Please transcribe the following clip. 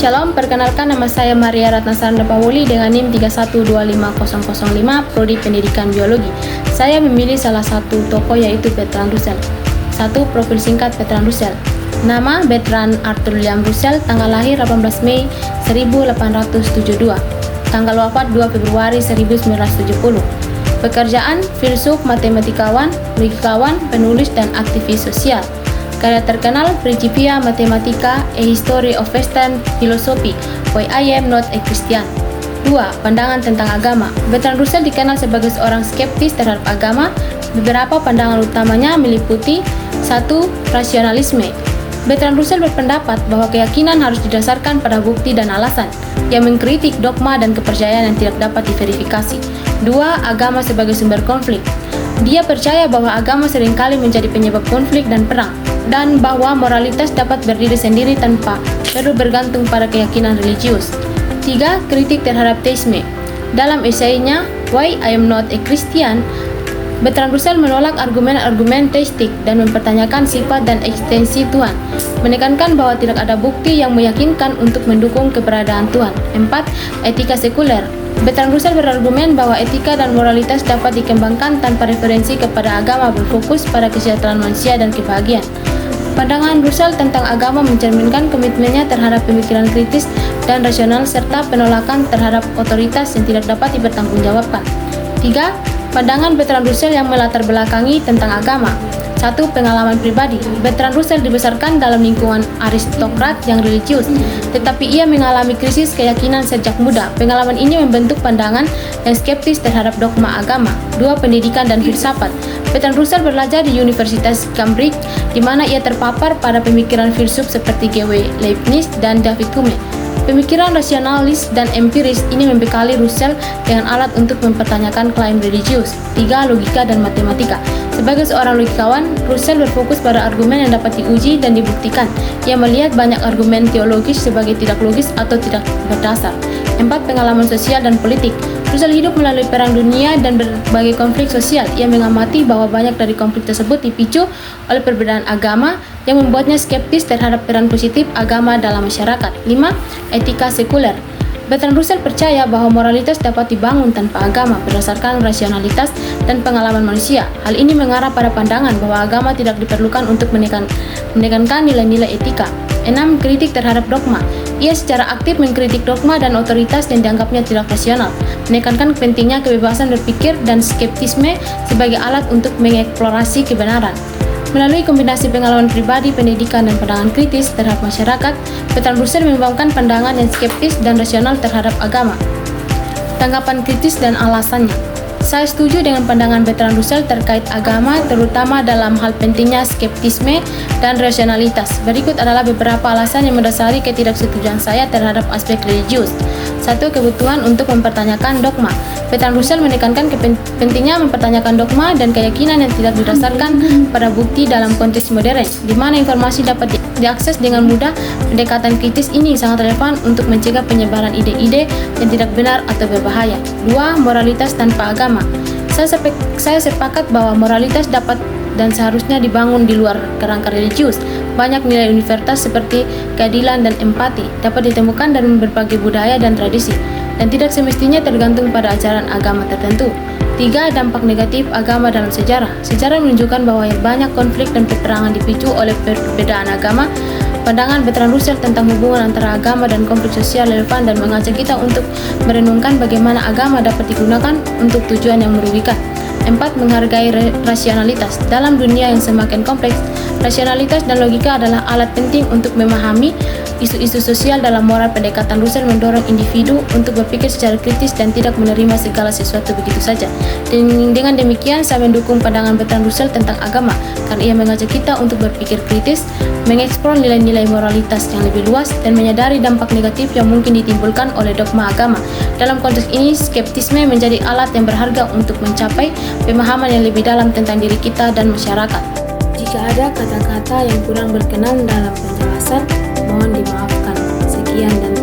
Shalom, perkenalkan nama saya Maria Ratnasaranda Pawoli dengan NIM 3125005, Prodi Pendidikan Biologi. Saya memilih salah satu tokoh yaitu Bertrand Russell. 1. Profil singkat Bertrand Russell. Nama Bertrand Arthur William Russell, tanggal lahir 18 Mei 1872, tanggal wafat 2 Februari 1970. Pekerjaan, filsuf, matematikawan, logikawan, penulis, dan aktivis sosial. Karya terkenal, Principia Mathematica, A History of Western Philosophy, Why I Am Not a Christian. 2. Pandangan tentang agama. Bertrand Russell dikenal sebagai seorang skeptis terhadap agama. Beberapa pandangan utamanya meliputi 1. Rasionalisme. Bertrand Russell berpendapat bahwa keyakinan harus didasarkan pada bukti dan alasan, yang mengkritik dogma dan kepercayaan yang tidak dapat diverifikasi. 2. Agama sebagai sumber konflik. Dia percaya bahwa agama seringkali menjadi penyebab konflik dan perang, dan bahwa moralitas dapat berdiri sendiri tanpa perlu bergantung pada keyakinan religius. 3. Kritik terhadap teisme. Dalam esainya Why I Am Not a Christian, Bertrand Russell menolak argumen-argumen teistik dan mempertanyakan sifat dan eksistensi Tuhan, menekankan bahwa tidak ada bukti yang meyakinkan untuk mendukung keberadaan Tuhan. 4. Etika sekuler. Bertrand Russell berargumen bahwa etika dan moralitas dapat dikembangkan tanpa referensi kepada agama, berfokus pada kesejahteraan manusia dan kebahagiaan. Pandangan Russell tentang agama mencerminkan komitmennya terhadap pemikiran kritis dan rasional serta penolakan terhadap otoritas yang tidak dapat dipertanggungjawabkan. 3. Pandangan Bertrand Russell yang melatar belakangi tentang agama. 1. Pengalaman pribadi. Bertrand Russell dibesarkan dalam lingkungan aristokrat yang religius, tetapi ia mengalami krisis keyakinan sejak muda. Pengalaman ini membentuk pandangan yang skeptis terhadap dogma agama. 2. Pendidikan dan filsafat. Bertrand Russell belajar di Universitas Cambridge, di mana ia terpapar pada pemikiran filsuf seperti G.W. Leibniz dan David Hume. Pemikiran rasionalis dan empiris ini membekali Russell dengan alat untuk mempertanyakan klaim religius. 3. Logika dan matematika. Sebagai seorang logikawan, Russell berfokus pada argumen yang dapat diuji dan dibuktikan. Ia melihat banyak argumen teologis sebagai tidak logis atau tidak berdasar. 4. Pengalaman sosial dan politik. Russell hidup melalui Perang Dunia dan berbagai konflik sosial. Ia mengamati bahwa banyak dari konflik tersebut dipicu oleh perbedaan agama, yang membuatnya skeptis terhadap peran positif agama dalam masyarakat. 5. Etika sekuler. Bertrand Russell percaya bahwa moralitas dapat dibangun tanpa agama berdasarkan rasionalitas dan pengalaman manusia. Hal ini mengarah pada pandangan bahwa agama tidak diperlukan untuk menekankan nilai-nilai etika. 6. Kritik terhadap dogma. Ia secara aktif mengkritik dogma dan otoritas yang dianggapnya tidak rasional, menekankan pentingnya kebebasan berpikir dan skeptisme sebagai alat untuk mengeksplorasi kebenaran. Melalui kombinasi pengalaman pribadi, pendidikan, dan pandangan kritis terhadap masyarakat, Bertrand Russell mengembangkan pandangan yang skeptis dan rasional terhadap agama. Tanggapan kritis dan alasannya. Saya setuju dengan pandangan Bertrand Russell terkait agama, terutama dalam hal pentingnya skeptisme dan rasionalitas. Berikut adalah beberapa alasan yang mendasari ketidaksetujuan saya terhadap aspek religius. 1. Kebutuhan untuk mempertanyakan dogma. Bertrand Russell menekankan pentingnya mempertanyakan dogma dan keyakinan yang tidak didasarkan pada bukti dalam konteks modern, di mana informasi dapat diakses dengan mudah. Pendekatan kritis ini sangat relevan untuk mencegah penyebaran ide-ide yang tidak benar atau berbahaya. 2. Moralitas tanpa agama. Saya sepakat bahwa moralitas dapat dan seharusnya dibangun di luar kerangka religius. Banyak nilai universal seperti keadilan dan empati dapat ditemukan dalam berbagai budaya dan tradisi, dan tidak semestinya tergantung pada ajaran agama tertentu. 3. Dampak negatif agama dalam sejarah. Sejarah menunjukkan bahwa banyak konflik dan peperangan dipicu oleh perbedaan agama. Pandangan Bertrand Russell tentang hubungan antara agama dan konflik sosial relevan dan mengajak kita untuk merenungkan bagaimana agama dapat digunakan untuk tujuan yang merugikan. 4. Menghargai rasionalitas. Dalam dunia yang semakin kompleks, rasionalitas dan logika adalah alat penting untuk memahami isu-isu sosial. Dalam moral, pendekatan Russell mendorong individu untuk berpikir secara kritis dan tidak menerima segala sesuatu begitu saja. Dan dengan demikian, saya mendukung pandangan Bertrand Russell tentang agama, karena ia mengajak kita untuk berpikir kritis, mengeksplor nilai-nilai moralitas yang lebih luas, dan menyadari dampak negatif yang mungkin ditimbulkan oleh dogma agama. Dalam konteks ini, skeptisme menjadi alat yang berharga untuk mencapai pemahaman yang lebih dalam tentang diri kita dan masyarakat. Jika ada kata-kata yang kurang berkenan dalam penjelasan, mohon dimaafkan. Sekian dan